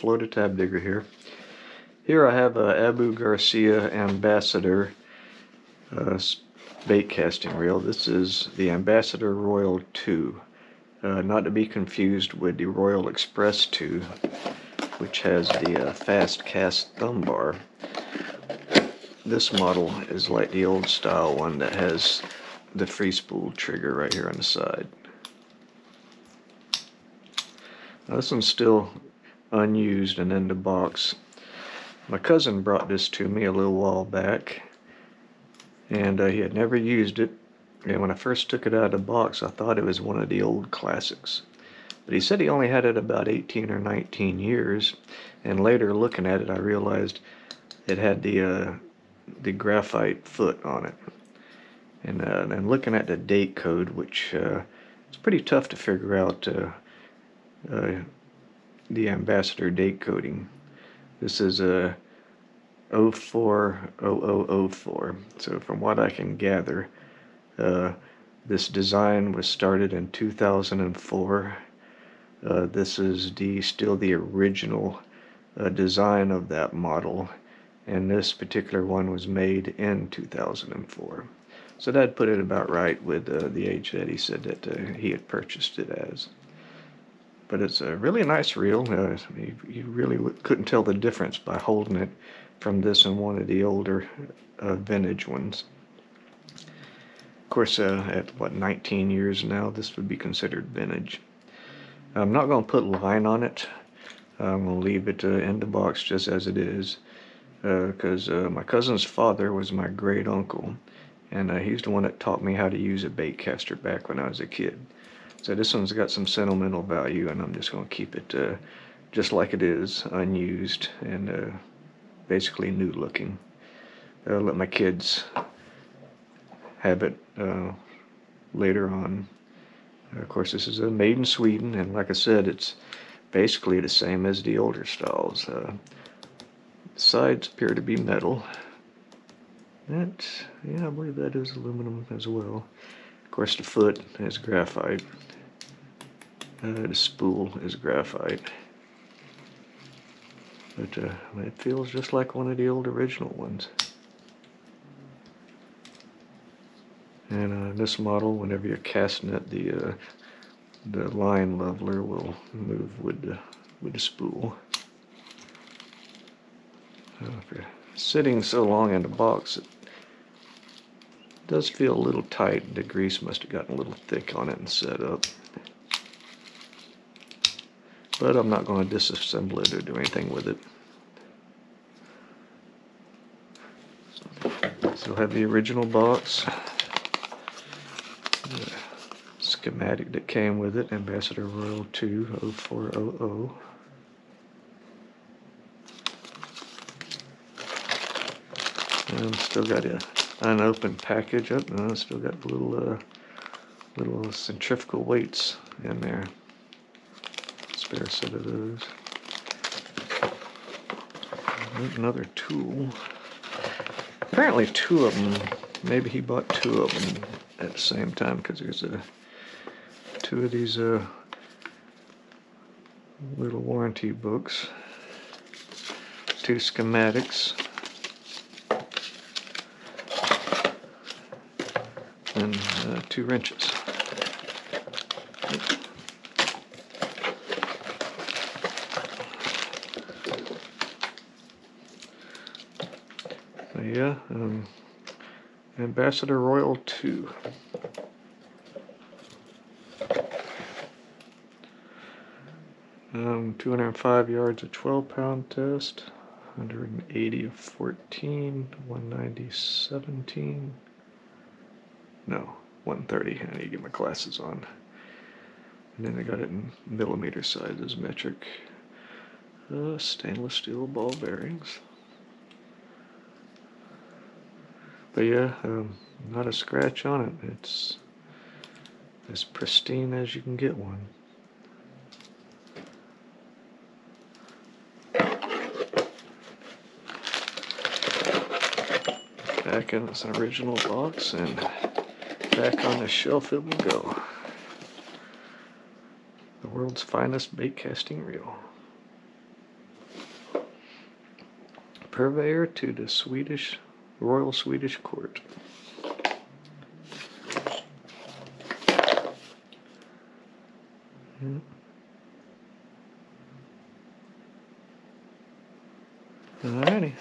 Florida Tab Digger here. Here I have a Abu Garcia Ambassadeur bait casting reel. This is the Ambassadeur Royal 2, not to be confused with the Royal Express 2, which has the fast cast thumb bar. This model is like the old style one that has the free spool trigger right here on the side. Now this one's still unused and in the box. My cousin brought this to me a little while back, and he had never used it. And when I first took it out of the box, I thought it was one of the old classics. But he said he only had it about 18 or 19 years, and later looking at it, I realized it had the graphite foot on it. And then looking at the date code, which it's pretty tough to figure out the Ambassadeur date coding. This is a 040004. So from what I can gather, this design was started in 2004. This is still the original design of that model, and this particular one was made in 2004. So that put it about right with the age that he said that he had purchased it as. But it's a really nice reel. You really couldn't tell the difference by holding it from this and one of the older vintage ones. Of course, at what, 19 years now, this would be considered vintage. I'm not going to put line on it. I'm going to leave it in the box just as it is, because my cousin's father was my great uncle, and he's the one that taught me how to use a bait caster back when I was a kid. So this one's got some sentimental value, and I'm just going to keep it just like it is, unused and basically new looking. Let my kids have it later on. Of course, this is made in Sweden, and like I said, it's basically the same as the older styles. The sides appear to be metal. Yeah, I believe that is aluminum as well. Of course, the foot is graphite. The spool is graphite. But it feels just like one of the old original ones. And this model, whenever you're casting it, the line leveler will move with the spool. If you're sitting so long in the box, it does feel a little tight. The grease must have gotten a little thick on it and set up. But I'm not going to disassemble it or do anything with it. Still have the original box. The schematic that came with it, Ambassadeur Royal 2 0400. And still got an unopened package up, and still got the little centrifugal weights in there. Spare set of those. Another tool. Apparently two of them. Maybe he bought two of them at the same time, because there's two of these little warranty books, two schematics, and two wrenches. So yeah, Ambassadeur Royal 2. Um, 205 yards of 12-pound test, 180 of 14, 190 17. No, 130. I need to get my glasses on. And then I got it in millimeter sizes, metric. Stainless steel ball bearings. But yeah, not a scratch on it. It's as pristine as you can get one. Back in its original box, and back on the shelf it will go. The world's finest bait casting reel. purveyor to the Royal Swedish Court. Alrighty.